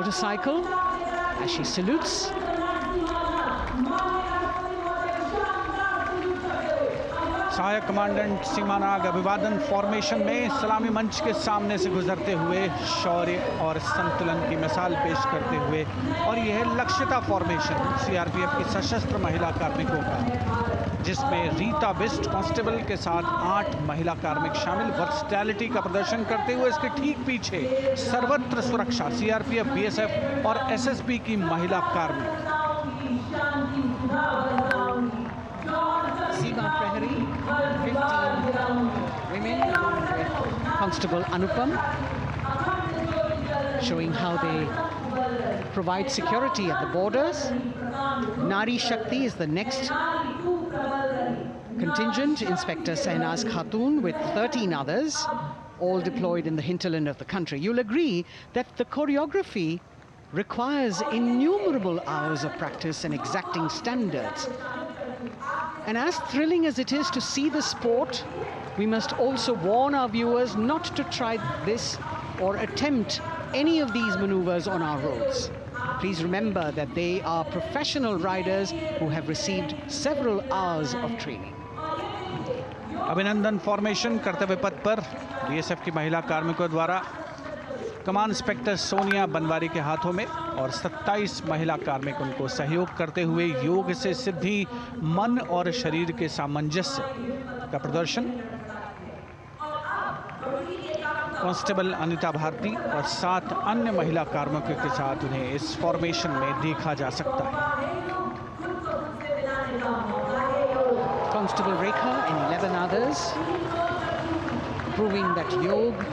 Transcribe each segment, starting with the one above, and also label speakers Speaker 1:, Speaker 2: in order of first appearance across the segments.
Speaker 1: motorcycle as she salutes.
Speaker 2: सहायक commandant सीमानाग अभिवादन formation में सलामी मंच के सामने से गुजरते हुए शौर्य और संतुलन की मिसाल पेश करते हुए, और यह लक्ष्यता फॉर्मेशन सीआरपीएफ की सशस्त्र महिला कार्मिकों का, जिसमें रीता बिस्ट कांस्टेबल के साथ 8 महिला कार्मिक शामिल, वर्सटैलिटी का प्रदर्शन करते हुए इसके ठीक पीछे सर्वत्र सुरक्षा सीआरपीएफ, बीएसएफ और एसएसबी की महिला कार्मिक।
Speaker 1: Seema Prahari, 15 women along with Constable Anupam, showing how they provide security at the borders. Nari Shakti is the next contingent, Inspector Sahnaz Khatun with 13 others, all deployed in the hinterland of the country. You'll agree that the choreography requires innumerable hours of practice and exacting standards. And as thrilling as it is to see the sport, we must also warn our viewers not to try this or attempt any of these maneuvers on our roads. Please remember that they are professional riders who have received several hours of training.
Speaker 2: अभिनंदन formation कर्तव्य पथ पर BSF की महिला कार्मिकों द्वारा कमान inspector Sonia Banwari के हाथों में, और 27 महिला कार्मिक उनको सहयोग करते हुए योग से सिद्धि, मन और शरीर के सामंजस्य का प्रदर्शन। कांस्टेबल अनिता भारती और 7 अन्य महिला कार्मिकों के साथ उन्हें इस फॉर्मेशन में देखा जा सकता है।
Speaker 1: Constable Rekha and 11 others, proving that yoga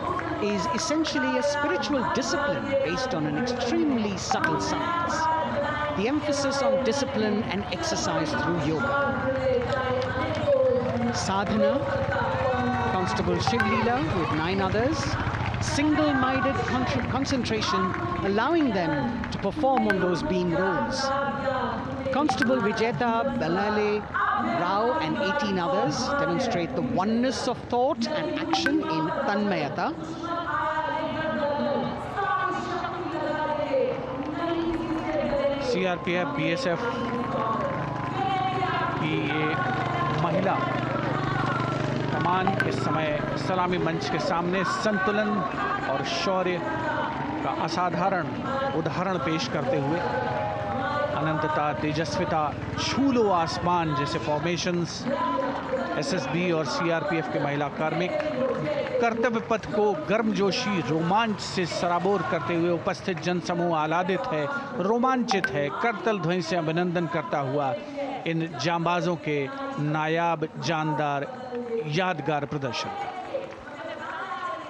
Speaker 1: is essentially a spiritual discipline based on an extremely subtle science. The emphasis on discipline and exercise through yoga. Sadhana, Constable Shivlila with 9 others, single-minded concentration, allowing them to perform on those beam roles. Constable Vijeta Balale Rao and 18 others demonstrate the oneness of thought and action in Tanmayata.
Speaker 2: CRPF, BSF की ये महिला कमान इस समय सलामी मंच के सामने संतुलन और शौर्य का असाधारण उदाहरण पेश करते हुए अनंतता, तेजस्विता, छू लो आसमान जैसे फॉर्मेशंस एसएसबी और सीआरपीएफ के महिला कार्मिक कर्तव्य पथ को गर्मजोशी रोमांच से सराबोर करते हुए उपस्थित जनसमूह आह्लादित है, रोमांचित है, करतल ध्वनि से अभिनंदन करता हुआ इन जांबाजों के नायाब, जानदार, यादगार प्रदर्शन का।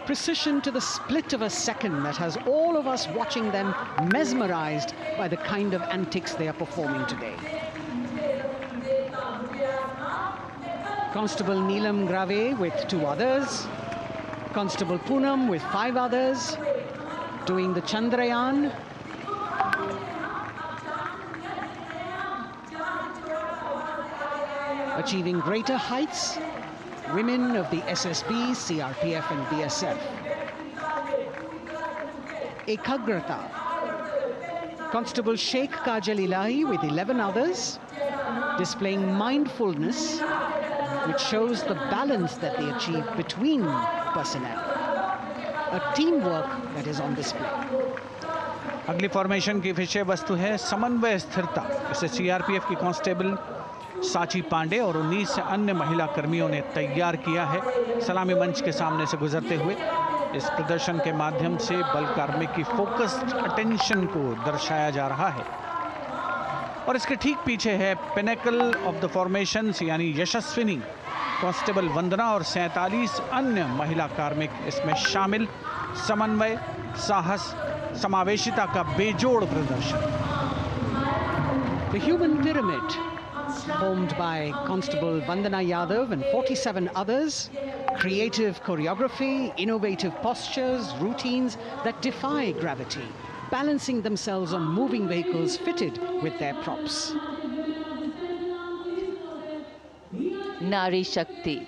Speaker 1: Precision to the split of a second that has all of us watching them mesmerized by the kind of antics they are performing today. Constable Neelam Grave with 2 others, Constable Poonam with 5 others, doing the Chandrayaan. Achieving greater heights, women of the SSB, CRPF and BSF. Ekagrata, Constable Sheikh Kajal Ilahi with 11 others, displaying mindfulness, which shows the balance that they achieve between personnel. A teamwork that is on display.
Speaker 2: अगली formation की विषय वस्तु है समन्वय स्थिरता। इसे CRPF की constable साची पांडे और 19 अन्य महिला कर्मियों ने तैयार किया है। सलामी मंच के सामने से गुजरते हुए इस प्रदर्शन के माध्यम से बल कार्मिक की फोकस्ड अटेंशन को दर्शाया जा रहा है, और इसके ठीक पीछे है पिनेकल ऑफ द फॉर्मेशंस यानी यशस्विनी कांस्टेबल वंदना और 47 अन्य महिला कार्मिक इसमें शामिल। समन्वय, साहस, समावेशिता का बेजोड़ प्रदर्शन।
Speaker 1: The human pyramid, formed by Constable Vandana Yadav and 47 others, creative choreography, innovative postures, routines that defy gravity, balancing themselves on moving vehicles fitted with their props.
Speaker 3: Nari Shakti,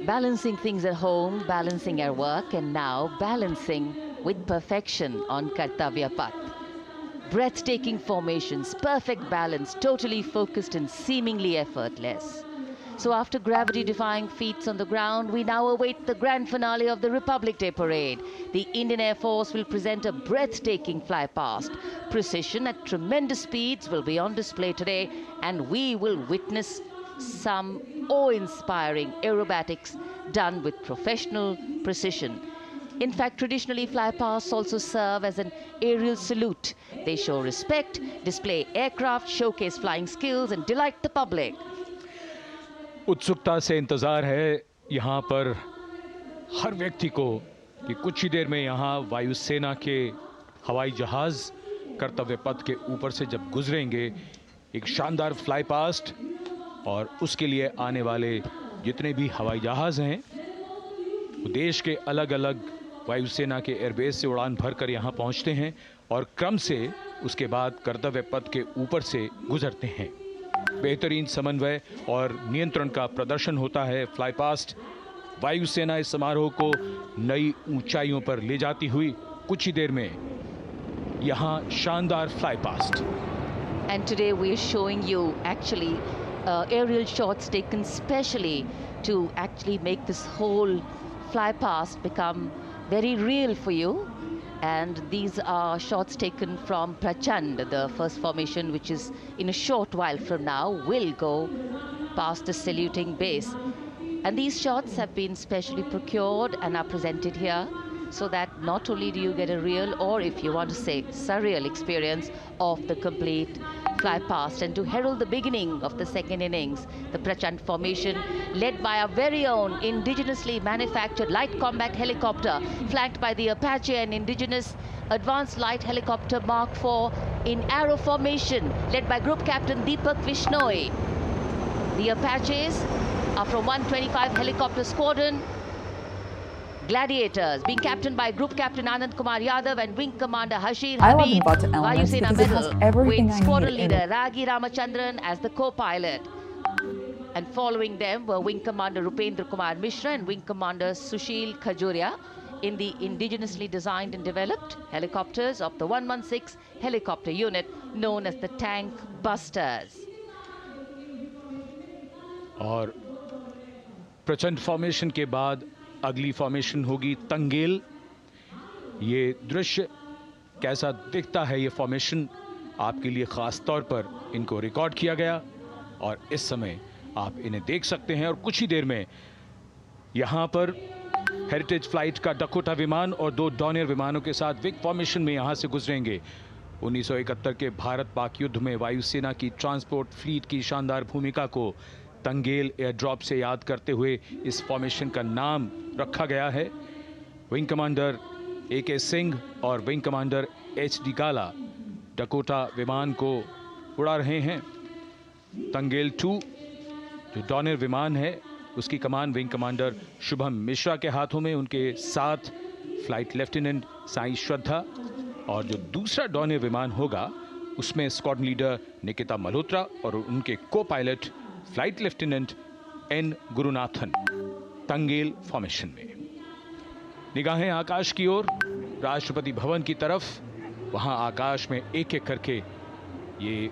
Speaker 3: balancing things at home, balancing at work, and now balancing with perfection on Kartavya Path. breathtaking formations, perfect balance, totally focused and seemingly effortless. So after gravity-defying feats on the ground, we now await the grand finale of the Republic Day Parade. The Indian Air Force will present a breathtaking fly-past. Precision at tremendous speeds will be on display today, and we will witness some awe-inspiring aerobatics done with professional precision. In fact, traditionally, fly-pasts also serve as an aerial salute. They show respect, display aircraft, showcase flying skills, and delight the public.
Speaker 4: उत्सुकता से इंतज़ार है यहाँ पर हर व्यक्ति को कि कुछ ही देर में यहाँ वायुसेना के हवाई जहाज़ कर्तव्य पथ के ऊपर से जब गुजरेंगे, एक शानदार फ्लाई पास्ट, और उसके लिए आने वाले जितने भी हवाई जहाज़ हैं वो देश के अलग अलग वायुसेना के एयरबेस से उड़ान भरकर यहाँ पहुँचते हैं और क्रम से उसके बाद कर्तव्य पथ के ऊपर से गुजरते हैं। बेहतरीन समन्वय और नियंत्रण का प्रदर्शन होता है। फ्लाई पास्ट वायुसेना इस समारोह को नई ऊंचाइयों पर ले जाती हुई कुछ ही देर में यहाँ शानदार fly past.
Speaker 3: And today we are showing you actually aerial shots taken specially to actually make this whole fly past become very real for you. And these are shots taken from Prachand, the first formation, which is in a short while from now will go past the saluting base. And these shots have been specially procured and are presented here so that not only do you get a real, or if you want to say surreal experience of the complete fly past, and to herald the beginning of the second innings, the Prachand formation led by our very own indigenously manufactured light combat helicopter flanked by the Apache and indigenous advanced light helicopter Mark IV in arrow formation led by Group Captain Deepak Vishnoi. The Apaches are from 125 Helicopter Squadron Gladiators, being captained by Group Captain Anand Kumar Yadav and Wing Commander Hashir
Speaker 5: I love
Speaker 3: Habib,
Speaker 5: Inverted Elements
Speaker 3: Vayusena
Speaker 5: because it has
Speaker 3: Medal,
Speaker 5: everything
Speaker 3: with
Speaker 5: I
Speaker 3: Squadron
Speaker 5: need in
Speaker 3: Leader
Speaker 5: it.
Speaker 3: Ragi Ramachandran as the co-pilot. And following them were Wing Commander Rupendra Kumar Mishra and Wing Commander Sushil Khajuria in the indigenously designed and developed helicopters of the 116 helicopter unit known as the Tank Busters.
Speaker 4: और प्रचंड formation के बाद अगली formation होगी तंगेल। ये दृश्य कैसा दिखता है, ये फॉर्मेशन आपके लिए ख़ास तौर पर इनको रिकॉर्ड किया गया और इस समय आप इन्हें देख सकते हैं। और कुछ ही देर में यहाँ पर हेरिटेज फ्लाइट का डकोटा विमान और 2 डॉनियर विमानों के साथ विग फॉर्मेशन में यहाँ से गुजरेंगे। 1971 के भारत पाक युद्ध में वायुसेना की ट्रांसपोर्ट फ्लीट की शानदार भूमिका को तंगेल एयर ड्रॉप से याद करते हुए इस फॉर्मेशन का नाम रखा गया है। विंग कमांडर AK सिंह और विंग कमांडर HD गाला डकोटा विमान को उड़ा रहे हैं। तंगेल 2 जो डॉनियर विमान है उसकी कमान विंग कमांडर शुभम मिश्रा के हाथों में, उनके साथ फ्लाइट लेफ्टिनेंट साई श्रद्धा, और जो दूसरा डॉनियर विमान होगा उसमें स्क्वाड्रन लीडर निकिता मल्होत्रा और उनके को pilot flight lieutenant N Gurunathan. Tangail formation में निगाहें आकाश की ओर, राष्ट्रपति भवन की तरफ। वहां आकाश में एक एक करके ये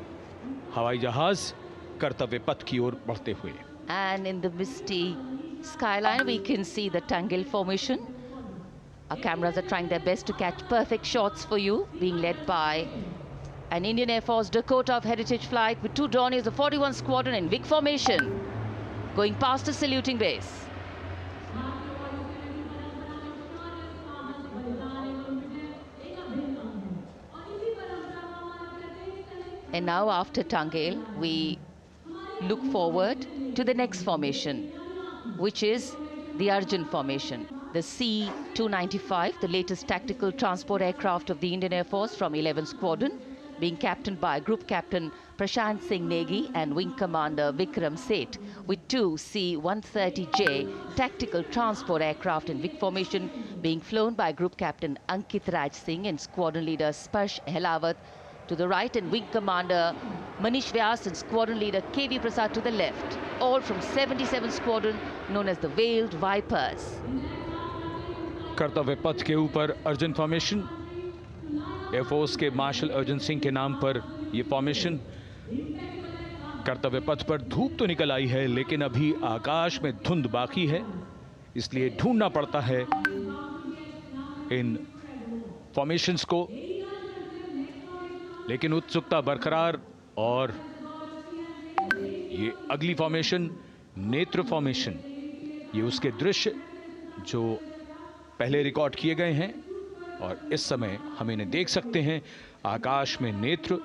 Speaker 4: हवाई जहाज कर्तव्य पथ की ओर बढ़ते हुए।
Speaker 3: And in the misty skyline we can see the Tangel formation. Our cameras are trying their best to catch perfect shots for you, being led by an Indian Air Force Dakota of Heritage Flight with 2 Dorniers of 41 Squadron in big formation, going past the saluting base. And now after Tangel, we look forward to the next formation, which is the Arjun formation. The C-295, the latest tactical transport aircraft of the Indian Air Force from 11 Squadron, being captained by Group Captain Prashant Singh Negi and Wing Commander Vikram Seth, with 2 C-130J tactical transport aircraft in big formation being flown by Group Captain Ankit Raj Singh and Squadron Leader Sparsh Helawat to the right, and Wing Commander Manish Vyas and Squadron Leader KV Prasad to the left, all from 77 Squadron known as the Veiled Vipers.
Speaker 4: कर्तव्य पथ के ऊपर Arjun formation air force के martial Arjun Singh के नाम पर यह formation. कर्तव्य पथ पर धूप तो निकल आई है, लेकिन अभी आकाश में धुंध बाकी है, इसलिए ढूंढना पड़ता है इन फॉर्मेशंस को। लेकिन उत्सुकता बरकरार, और ये अगली फॉर्मेशन नेत्र फॉर्मेशन, ये उसके दृश्य जो पहले रिकॉर्ड किए गए हैं और इस समय हम इन्हें देख सकते हैं। आकाश में नेत्र,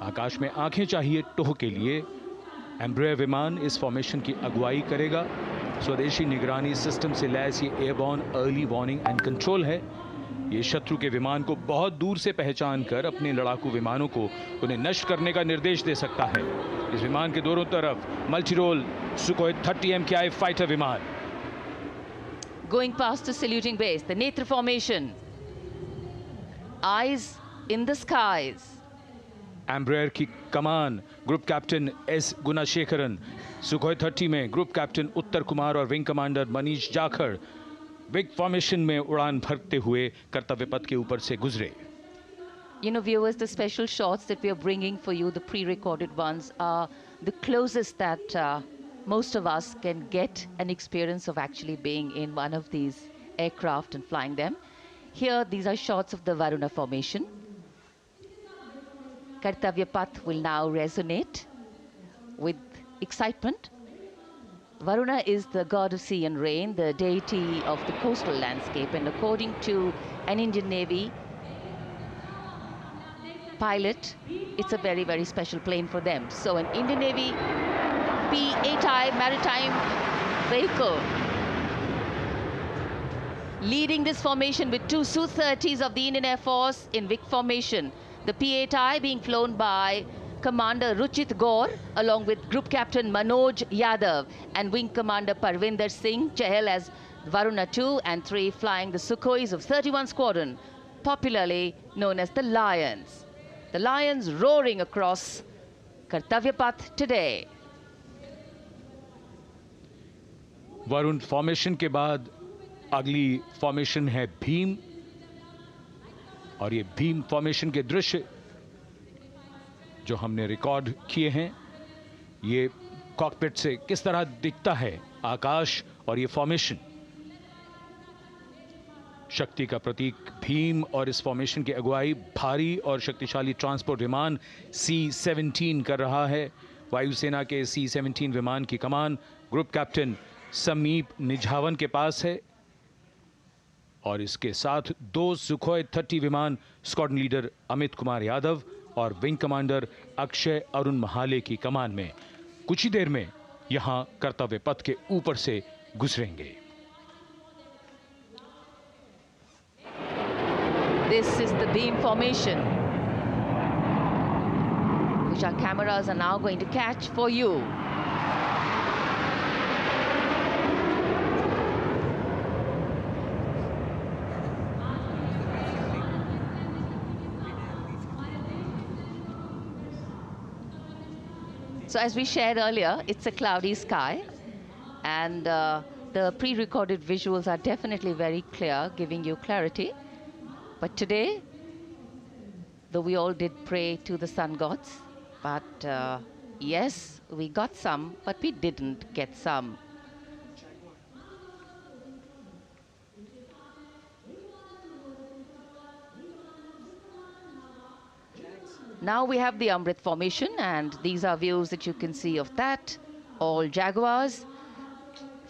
Speaker 4: आकाश में आंखें चाहिए टोह के लिए। एम्ब्रेयर विमान इस फॉर्मेशन की अगुवाई करेगा। स्वदेशी निगरानी सिस्टम से लैस ये airborne early warning and control है। ये शत्रु के विमान को बहुत दूर से पहचान कर अपने लड़ाकू विमानों को उन्हें नष्ट करने का निर्देश दे सकता है। इस विमान के दोनों तरफ multi role Sukhoi 30 MKI fighter विमान।
Speaker 3: Going past the saluting base, the Netra formation. Eyes in the skies.
Speaker 4: Embraer की कमान ग्रुप कैप्टन एस गुणाशेखरन, सुखोई 30 में ग्रुप कैप्टन उत्तर कुमार और wing commander Manish Jakhar big formation में उड़ान भरते हुए कर्तव्य पथ के ऊपर से गुजरे।
Speaker 3: You know, viewers, the special shots that we are bringing for you, the pre-recorded ones, are the closest that most of us can get an experience of actually being in one of these aircraft and flying them. Here, these are shots of the Varuna formation. Kartavya Path will now resonate with excitement. Varuna is the god of sea and rain, the deity of the coastal landscape, and according to an Indian Navy pilot, it's a very, very special plane for them. So an Indian Navy P-8I maritime vehicle leading this formation with two Su-30s of the Indian Air Force in Vic formation. The P-8I being flown by Commander Ruchit Gaur along with Group Captain Manoj Yadav and Wing Commander Parvinder Singh Chahal as Varuna 2 and 3 flying the Sukhois of 31 Squadron, popularly known as the Lions. The Lions roaring across Kartavya Path today.
Speaker 4: Varun formation के बाद अगली formation है भीम, और ये Bhim formation के दृश्य जो हमने रिकॉर्ड किए हैं, ये कॉकपिट से किस तरह दिखता है आकाश और ये फॉर्मेशन। शक्ति का प्रतीक भीम, और इस फॉर्मेशन की अगुवाई भारी और शक्तिशाली ट्रांसपोर्ट विमान C-17 कर रहा है। वायुसेना के C-17 विमान की कमान ग्रुप कैप्टन समीप निझावन के पास है, और इसके साथ 2 सुखोई 30 विमान स्क्वाड्रन लीडर अमित कुमार यादव और विंग कमांडर अक्षय अरुण महाले की कमान में कुछ ही देर में यहां कर्तव्य पथ के ऊपर से गुजरेंगे।
Speaker 3: This is the beam formation, which our cameras are now going to catch for you. So as we shared earlier, it's a cloudy sky, and the pre-recorded visuals are definitely very clear, giving you clarity. But today, though we all did pray to the sun gods, but yes, we got some, but we didn't get some. Now we have the Amrit formation, and these are views that you can see of that. All Jaguars.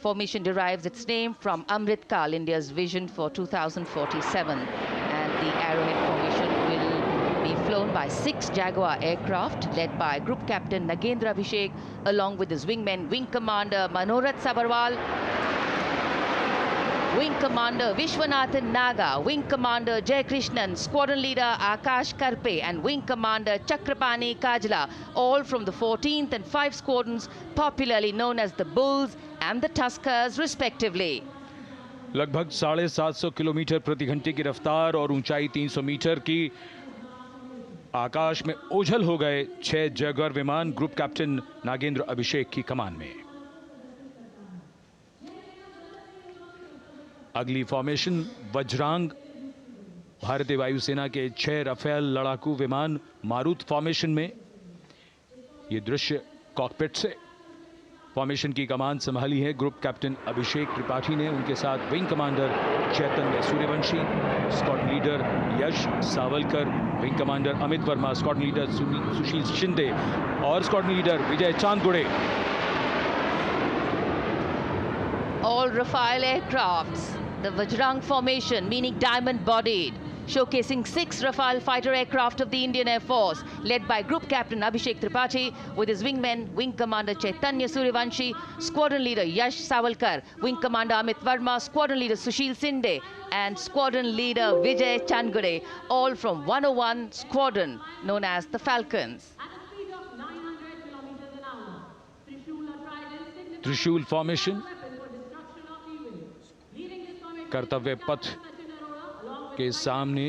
Speaker 3: Formation derives its name from Amrit Kal, India's vision for 2047. And the Arrowhead formation will be flown by 6 Jaguar aircraft led by Group Captain Nagendra Abhishek along with his wingmen, Wing Commander Manorat Sabarwal, Wing Commander Vishwanathan Naga, Wing Commander Jay Krishnan, Squadron Leader Akash Karpe and Wing Commander Chakrapani Kajla, all from the 14th and 5 squadrons, popularly known as the Bulls and the Tuskers respectively.
Speaker 4: लगभग 750 kilometre प्रति घंटे की रफ्तार और ऊंचाई 300 metre की आकाश में ओझल हो गए 6 जैगुआर विमान ग्रुप कैप्टन नागेंद्र अभिषेक की कमान में। अगली फॉर्मेशन वज्रांग, भारतीय वायुसेना के 6 राफेल लड़ाकू विमान मारुत फॉर्मेशन में। ये दृश्य कॉकपिट से। फॉर्मेशन की कमान संभाली है ग्रुप कैप्टन अभिषेक त्रिपाठी ने, उनके साथ wing commander Chaitanya Suryavanshi, squadron leader Yash Savalkar, wing commander Amit Verma, squadron leader Sushil Shinde और squadron leader Vijay Chandgude.
Speaker 3: All Rafale aircrafts, the Vajrang formation, meaning diamond-bodied, showcasing 6 Rafale fighter aircraft of the Indian Air Force, led by Group Captain Abhishek Tripathi, with his wingmen, Wing Commander Chaitanya Suryavanshi, Squadron Leader Yash Savalkar, Wing Commander Amit Verma, Squadron Leader Sushil Sinde, and Squadron Leader Vijay Chandgure, all from 101 Squadron, known as the Falcons.
Speaker 4: त्रिशूल formation कर्तव्य पथ के सामने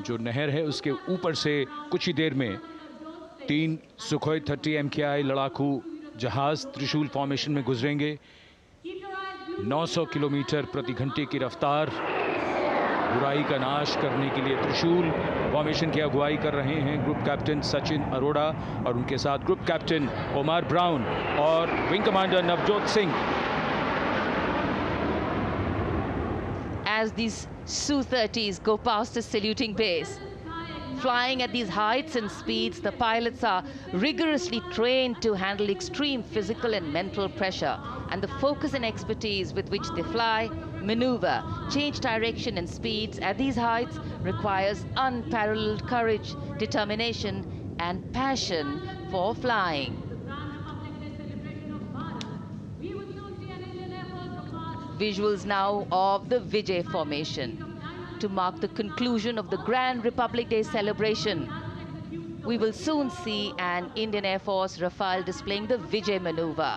Speaker 4: जो नहर है उसके ऊपर से कुछ ही देर में 3 सुखोई 30 MKI लड़ाकू जहाज त्रिशूल फॉर्मेशन में गुजरेंगे। 900 किलोमीटर प्रति घंटे की रफ्तार, बुराई का नाश करने के लिए त्रिशूल फॉर्मेशन की अगुवाई कर रहे हैं ग्रुप कैप्टन सचिन अरोड़ा और उनके साथ ग्रुप कैप्टन ओमार ब्राउन और wing commander Navjot Singh.
Speaker 3: As these Su-30s go past the saluting base, flying at these heights and speeds, the pilots are rigorously trained to handle extreme physical and mental pressure, and the focus and expertise with which they fly, maneuver, change direction and speeds at these heights requires unparalleled courage, determination and passion for flying. Visuals now of the Vijay formation to mark the conclusion of the Grand Republic Day celebration. We will soon see an Indian Air Force Rafale displaying the Vijay maneuver.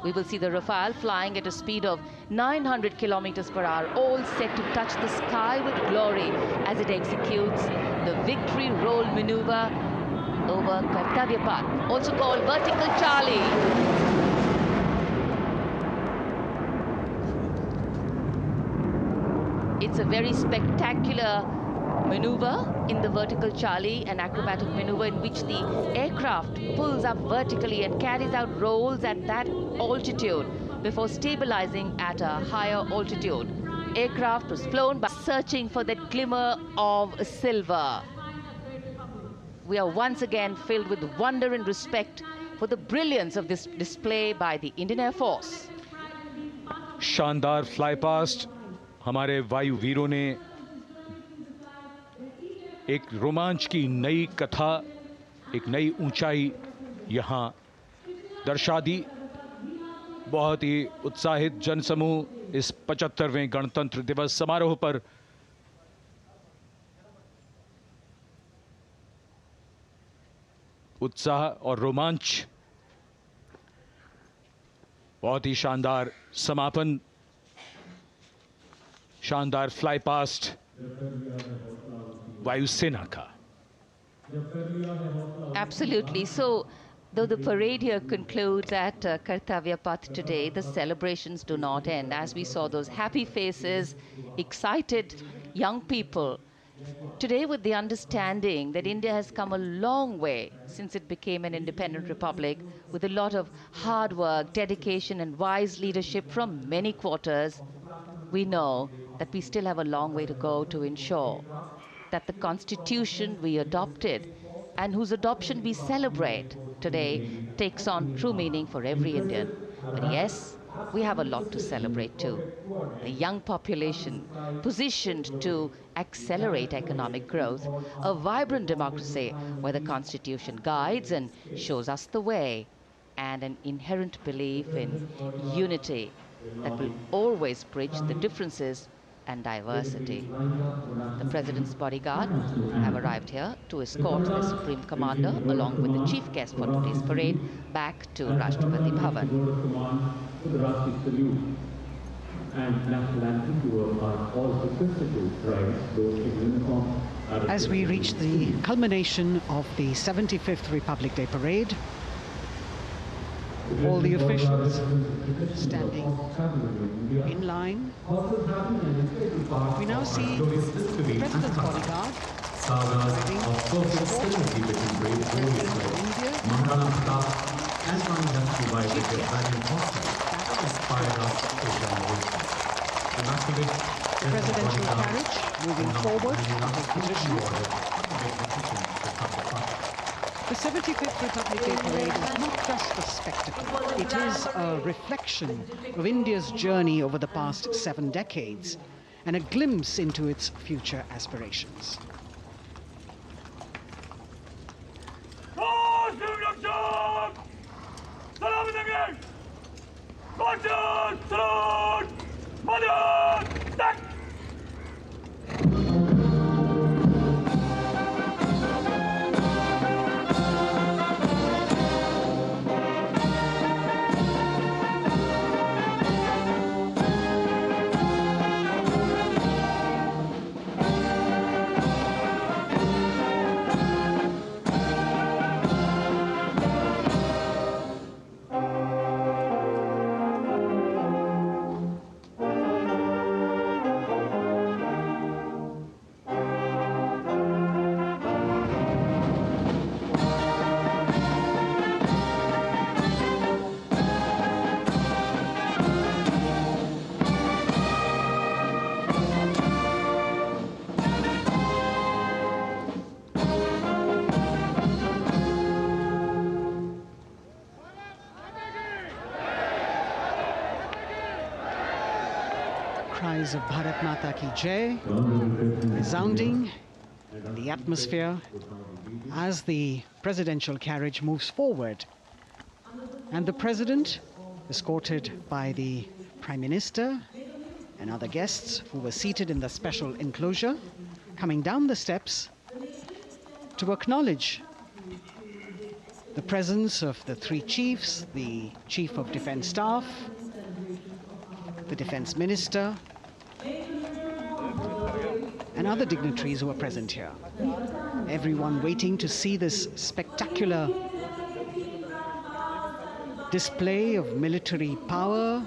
Speaker 3: We will see the Rafale flying at a speed of 900 kilometers per hour, all set to touch the sky with glory as it executes the victory roll maneuver over Kartavya Path, also called Vertical Charlie. It's a very spectacular maneuver in the Vertical Charlie, an acrobatic maneuver in which the aircraft pulls up vertically and carries out rolls at that altitude before stabilizing at a higher altitude. Aircraft was flown by searching for that glimmer of silver. We are once again filled with wonder and respect for the brilliance of this display by the Indian Air Force.
Speaker 4: शानदार fly past हमारे वायु वीरों ने एक रोमांच की नई कथा, एक नई ऊंचाई यहां दर्शा दी। बहुत ही उत्साहित जनसमूह इस 75वें गणतंत्र दिवस समारोह पर उत्साह और रोमांच, बहुत ही शानदार समापन, शानदार फ्लाई पास्ट वायुसेना का।
Speaker 3: Absolutely. So, though the parade here concludes at Kartavya Path today, the celebrations do not end. As we saw those happy faces, excited young people, today with the understanding that India has come a long way since it became an independent republic, with a lot of hard work, dedication and wise leadership from many quarters, we know that we still have a long way to go to ensure that the constitution we adopted and whose adoption we celebrate today takes on true meaning for every Indian. But yes, we have a lot to celebrate too. A young population positioned to accelerate economic growth, a vibrant democracy where the constitution guides and shows us the way, and an inherent belief in unity that will always bridge the differences and diversity. The President's bodyguard have arrived here to escort the Supreme Commander along with the chief guest for today's parade back to Rashtrapati Bhavan.
Speaker 1: As we reach the culmination of the 75th Republic Day Parade, All the officials standing in line. We now see the President's bodyguard arriving to escort the President of India as chief guest back to the presidential carriage moving forward to his position. The 75th Republic Day Parade is not just a spectacle. It is a reflection of India's journey over the past 7 decades and a glimpse into its future aspirations. Cries of Bharat Mata Ki Jai resounding in the atmosphere as the presidential carriage moves forward. And the President, escorted by the Prime Minister and other guests who were seated in the special enclosure, coming down the steps to acknowledge the presence of the 3 chiefs, the Chief of Defence Staff, the Defence Minister, and other dignitaries who are present here. Everyone waiting to see this spectacular display of military power,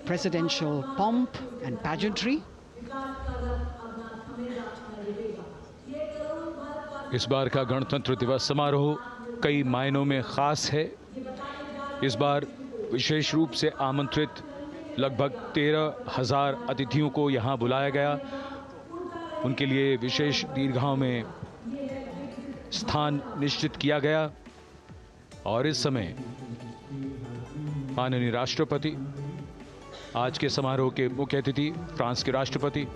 Speaker 1: presidential pomp and pageantry.
Speaker 4: इस बार का गणतंत्र दिवस समारोह कई मायनों में खास है। इस बार विशेष रूप से आमंत्रित लगभग 13,000 अतिथियों को यहां बुलाया गया। उनके लिए विशेष दीर्घाओं में स्थान निश्चित किया गया और इस समय माननीय राष्ट्रपति, आज के समारोह के मुख्य अतिथि फ्रांस के राष्ट्रपति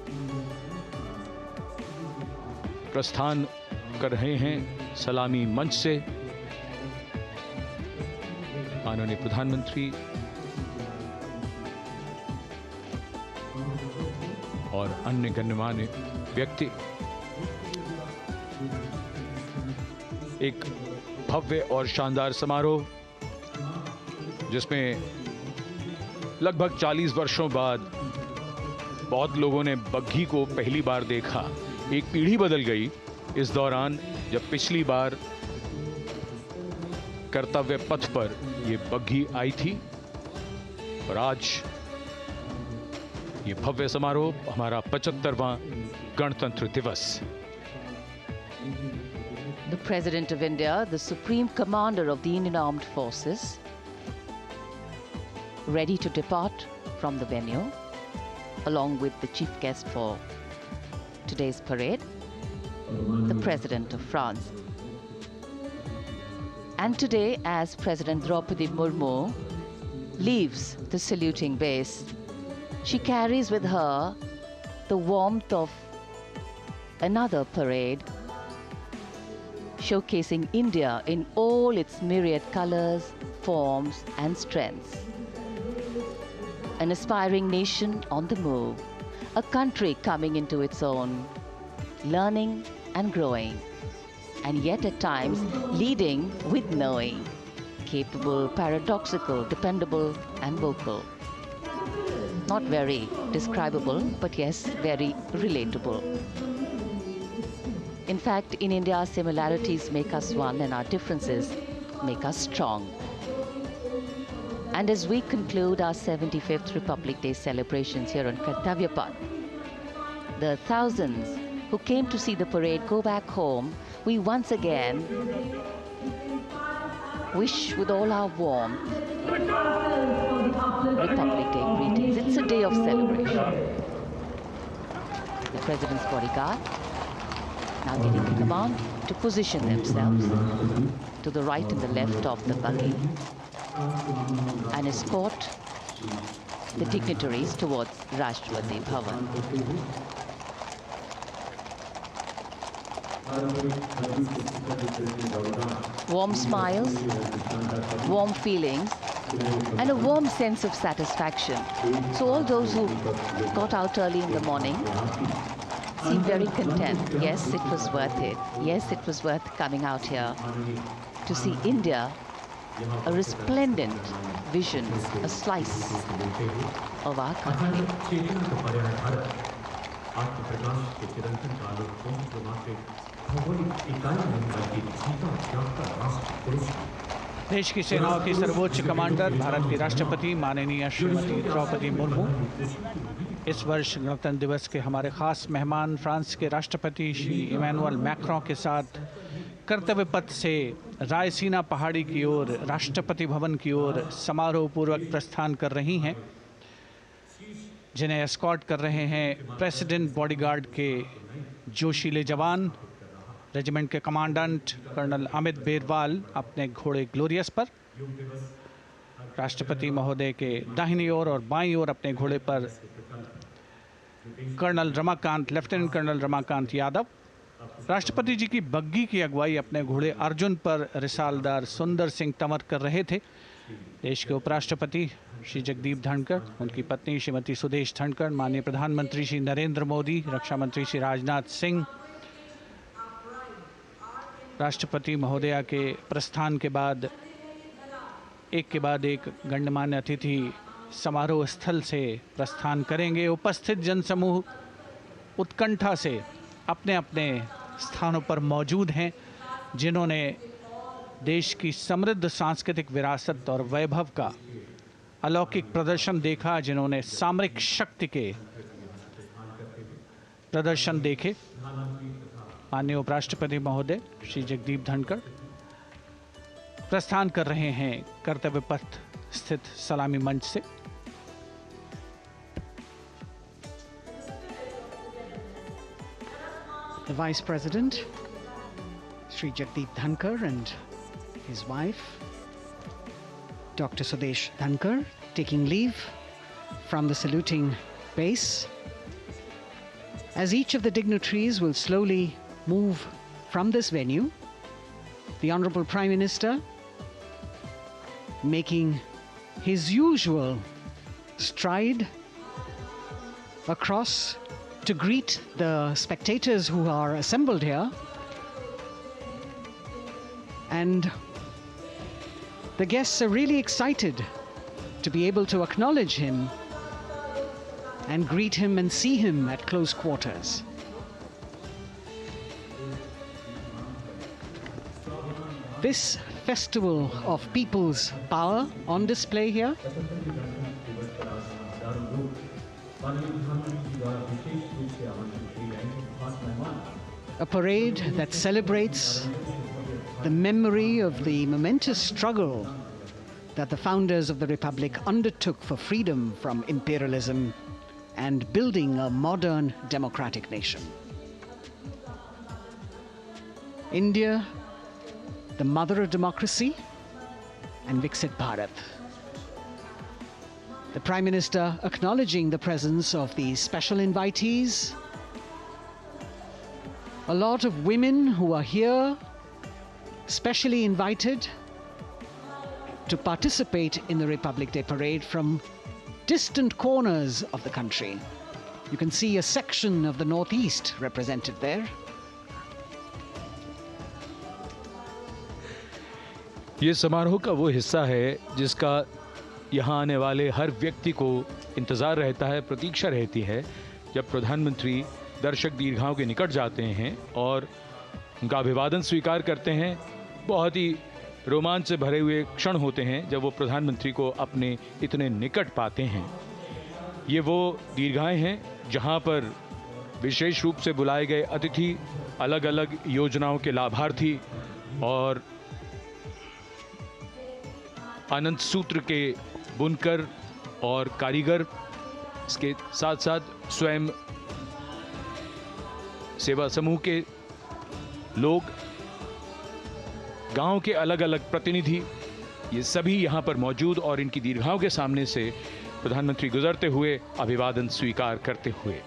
Speaker 4: प्रस्थान कर रहे हैं सलामी मंच से। माननीय प्रधानमंत्री और अन्य गण्यमान्य व्यक्ति एक भव्य और शानदार समारोह जिसमें लगभग 40 वर्षों बाद बहुत लोगों ने बग्घी को पहली बार देखा। एक पीढ़ी बदल गई इस दौरान, जब पिछली बार कर्तव्य पथ पर ये बग्घी आई थी और आज ये भव्य समारोह हमारा 75वां गणतंत्र दिवस।
Speaker 3: The President of India, the Supreme Commander of the Indian Armed Forces, ready to depart from the venue, along with the chief guest for today's parade, the President of France. And today, as President Draupadi Murmu leaves the saluting base, she carries with her the warmth of another parade, showcasing India in all its myriad colors, forms, and strengths. An aspiring nation on the move, a country coming into its own, learning and growing, and yet at times leading with knowing, capable, paradoxical, dependable, and vocal. Not very describable, but yes, very relatable. In fact, in India, similarities make us one and our differences make us strong. And as we conclude our 75th Republic Day celebrations here on Kartavya Path, the thousands who came to see the parade go back home, we once again wish with all our warmth Republic Day greetings. It's a day of celebration. The President's bodyguard now getting the command to position themselves to the right and the left of the buggy and escort the dignitaries towards Rashtrapati Bhavan. Warm smiles, warm feelings, and a warm sense of satisfaction. So all those who got out early in the morning seem very content. Yes, it was worth it. Yes, it was worth coming out here to see India, a resplendent vision, a slice of our country.
Speaker 2: देश की सेनाओं की सर्वोच्च commander Bharat की राष्ट्रपति माननीय श्रीमती द्रौपदी मुर्मू इस वर्ष गणतंत्र दिवस के हमारे खास मेहमान फ्रांस के राष्ट्रपति श्री इमैनुअल मैक्रों के साथ कर्तव्य पथ से रायसीना पहाड़ी की ओर राष्ट्रपति भवन की ओर समारोह पूर्वक प्रस्थान कर रही हैं, जिन्हें एस्कॉर्ट कर रहे हैं प्रेसिडेंट बॉडीगार्ड के जोशीले जवान, रेजिमेंट के कमांडेंट कर्नल अमित बेरवाल अपने घोड़े ग्लोरियस पर, राष्ट्रपति महोदय के दाहिनी ओर और बाईं ओर अपने घोड़े पर colonel Ramakant, lieutenant colonel Ramakant Yadav, राष्ट्रपति जी की बग्गी की अगुवाई अपने घोड़े अर्जुन पर रिसालदार सुंदर सिंह तंवर कर रहे थे। देश के उपराष्ट्रपति श्री जगदीप धनखड़, उनकी पत्नी श्रीमती सुदेश धनखड़, माननीय प्रधानमंत्री श्री नरेंद्र मोदी, रक्षा मंत्री श्री राजनाथ सिंह, राष्ट्रपति महोदया के प्रस्थान के बाद एक के बाद एक गणमान्य अतिथि समारोह स्थल से प्रस्थान करेंगे। उपस्थित जनसमूह उत्कंठा से अपने अपने स्थानों पर मौजूद हैं, जिन्होंने देश की समृद्ध सांस्कृतिक विरासत और वैभव का अलौकिक प्रदर्शन देखा, जिन्होंने सामरिक शक्ति के प्रदर्शन देखे। माननीय उपराष्ट्रपति महोदय श्री जगदीप धनखड़ प्रस्थान कर रहे हैं कर्तव्य पथ स्थित सलामी मंच से।
Speaker 1: The Vice President, Shri Jagdeep Dhankar, and his wife, Dr. Sudesh Dhankar, taking leave from the saluting base, as each of the dignitaries will slowly move from this venue. The Honorable Prime Minister making his usual stride across to greet the spectators who are assembled here, and the guests are really excited to be able to acknowledge him and greet him and see him at close quarters. This festival of people's power on display here, a parade that celebrates the memory of the momentous struggle that the founders of the Republic undertook for freedom from imperialism and building a modern democratic nation. India, the mother of democracy, and Viksit Bharat. The Prime Minister acknowledging the presence of these special invitees, a lot of women who are here, specially invited to participate in the Republic Day Parade from distant corners of the country. You can see a section of the Northeast represented there.
Speaker 4: ये समारोह का वो हिस्सा है जिसका यहाँ आने वाले हर व्यक्ति को इंतज़ार रहता है, प्रतीक्षा रहती है, जब प्रधानमंत्री दर्शक दीर्घाओं के निकट जाते हैं और उनका अभिवादन स्वीकार करते हैं। बहुत ही रोमांच से भरे हुए क्षण होते हैं जब वो प्रधानमंत्री को अपने इतने निकट पाते हैं। ये वो दीर्घाएं हैं जहां पर विशेष रूप से बुलाए गए अतिथि, अलग अलग योजनाओं के लाभार्थी और आनंद सूत्र के बुनकर और कारीगर, इसके साथ साथ स्वयं सेवा समूह के लोग, गांव के अलग अलग प्रतिनिधि, ये सभी यहां पर मौजूद और इनकी दीर्घाओं के सामने से प्रधानमंत्री गुजरते हुए अभिवादन स्वीकार करते हुए।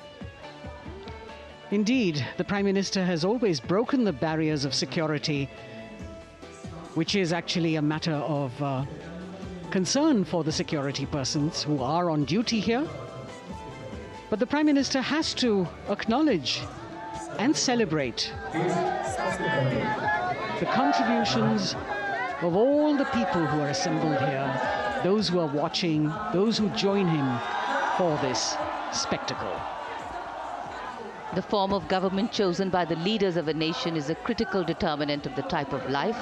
Speaker 1: Indeed, the Prime Minister has always broken the barriers of security, which is actually a matter of concern for the security persons who are on duty here. But the Prime Minister has to acknowledge and celebrate the contributions of all the people who are assembled here, those who are watching, those who join him for this spectacle.
Speaker 3: The form of government chosen by the leaders of a nation is a critical determinant of the type of life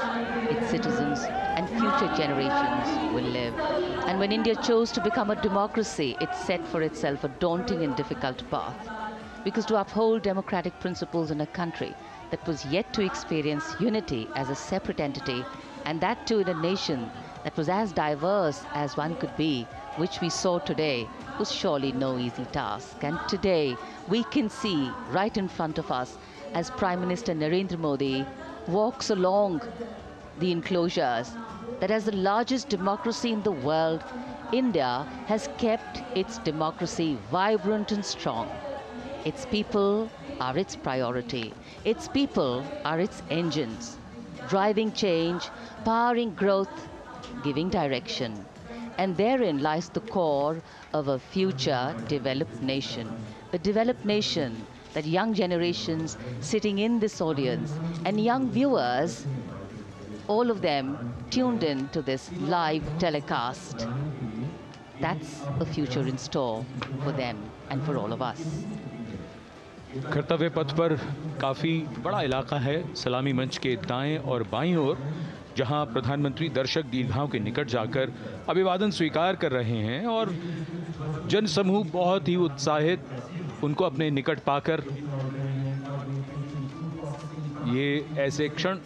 Speaker 3: its citizens and future generations will live. And when India chose to become a democracy, it set for itself a daunting and difficult path. Because to uphold democratic principles in a country that was yet to experience unity as a separate entity, and that too in a nation that was as diverse as one could be, which we saw today, was surely no easy task. And today we can see right in front of us as Prime Minister Narendra Modi walks along the enclosures that as the largest democracy in the world, India has kept its democracy vibrant and strong. Its people are its priority. Its people are its engines, driving change, powering growth, giving direction. And therein lies the core of a future developed nation. A developed nation that young generations sitting in this audience and young viewers, all of them tuned in to this live telecast. That's a future in store for them and for all of us.
Speaker 4: कर्तव्य पथ पर काफ़ी बड़ा इलाका है, सलामी मंच के दाएं और बाईं ओर, जहां प्रधानमंत्री दर्शक दीर्घाओं के निकट जाकर अभिवादन स्वीकार कर रहे हैं और जनसमूह बहुत ही उत्साहित उनको अपने निकट पाकर ये ऐसे क्षण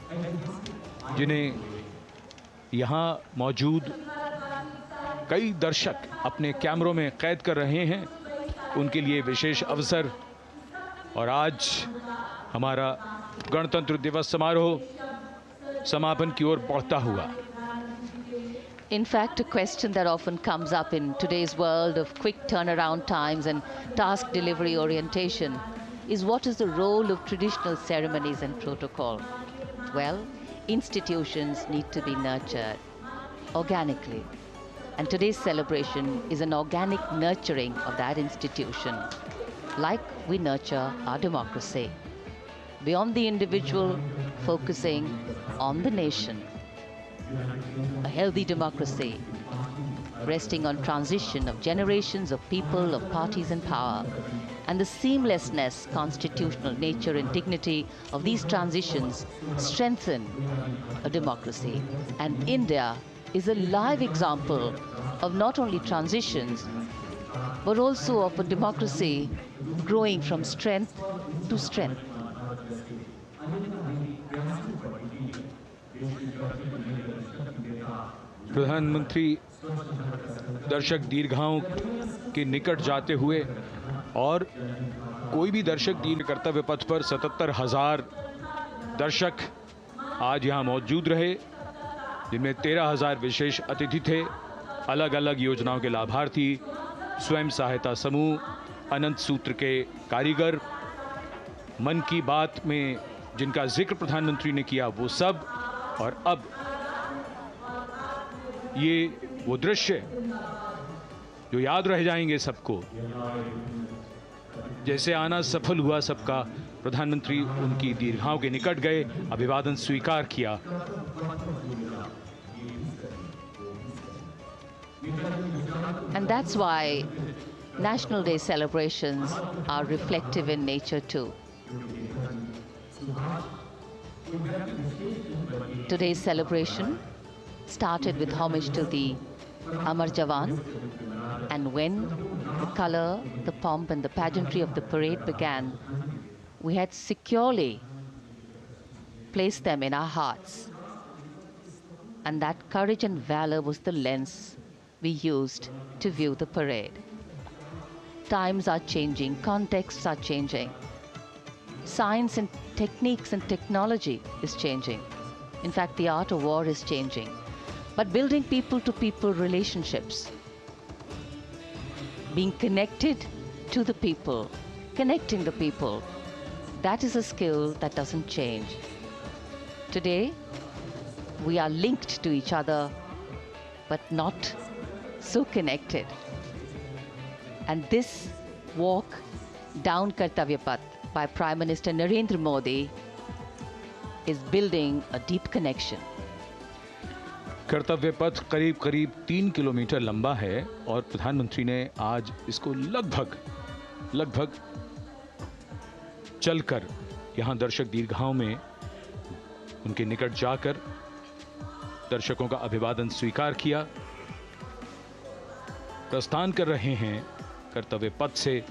Speaker 4: जिन्हें यहां मौजूद कई दर्शक अपने कैमरों में कैद कर रहे हैं, उनके लिए विशेष अवसर। और आज हमारा गणतंत्र दिवस समारोह समापन की ओर बढ़ता हुआ।
Speaker 3: In fact, a question that often comes up in today's world of quick turnaround times and task delivery orientation is what is the role of traditional ceremonies and protocol? Well, institutions need to be nurtured organically. And today's celebration is an organic nurturing of that institution, like we nurture our democracy. Beyond the individual, focusing on the nation. A healthy democracy, resting on transition of generations of people, of parties and power, and the seamlessness, constitutional nature and dignity of these transitions strengthen a democracy. And India is a live example of not only transitions, but also of a democracy growing from strength to strength.
Speaker 4: प्रधानमंत्री दर्शक दीर्घाओं के निकट जाते हुए, और कोई भी दर्शक दीर्घ कर्तव्य पथ पर 77,000 दर्शक आज यहाँ मौजूद रहे, जिनमें 13,000 विशेष अतिथि थे, अलग अलग योजनाओं के लाभार्थी, स्वयं सहायता समूह, अनंत सूत्र के कारीगर, मन की बात में जिनका जिक्र प्रधानमंत्री ने किया वो सब। और अब ये वो दृश्य जो याद रह जाएंगे सबको, जैसे आना सफल हुआ सबका, प्रधानमंत्री उनकी दीर्घाओं के निकट गए, अभिवादन स्वीकार किया।
Speaker 3: And that's why National Day celebrations are reflective in nature too. Today's celebration started with homage to the Amar Jawan, and when the color, the pomp and the pageantry of the parade began, we had securely placed them in our hearts. And that courage and valor was the lens we used to view the parade. Times are changing, contexts are changing. Science and techniques and technology is changing. In fact, the art of war is changing. But building people-to-people relationships, being connected to the people, connecting the people, that is a skill that doesn't change. Today, we are linked to each other, but not so connected. And this walk down Kartavya Path by Prime Minister Narendra Modi is building a deep connection.
Speaker 4: कर्तव्य पथ करीब करीब 3 kilometre लंबा है और प्रधानमंत्री ने आज इसको लगभग चलकर यहां दर्शक दीर्घाओं में उनके निकट जाकर दर्शकों का अभिवादन स्वीकार किया। प्रस्थान कर रहे हैं कर्तव्य पथ से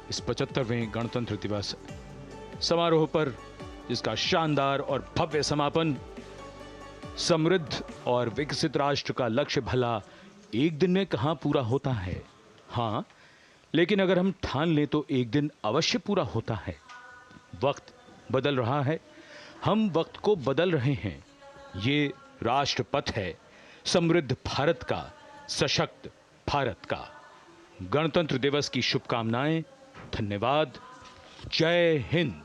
Speaker 4: इस 75वें गणतंत्र दिवस समारोह पर, जिसका शानदार और भव्य समापन समृद्ध और विकसित राष्ट्र का लक्ष्य भला एक दिन में कहां पूरा होता है। हां, लेकिन अगर हम ठान लें तो एक दिन अवश्य पूरा होता है। वक्त बदल रहा है, हम वक्त को बदल रहे हैं। ये राष्ट्र पथ है समृद्ध भारत का, सशक्त भारत का। गणतंत्र दिवस की शुभकामनाएं। धन्यवाद। जय हिंद।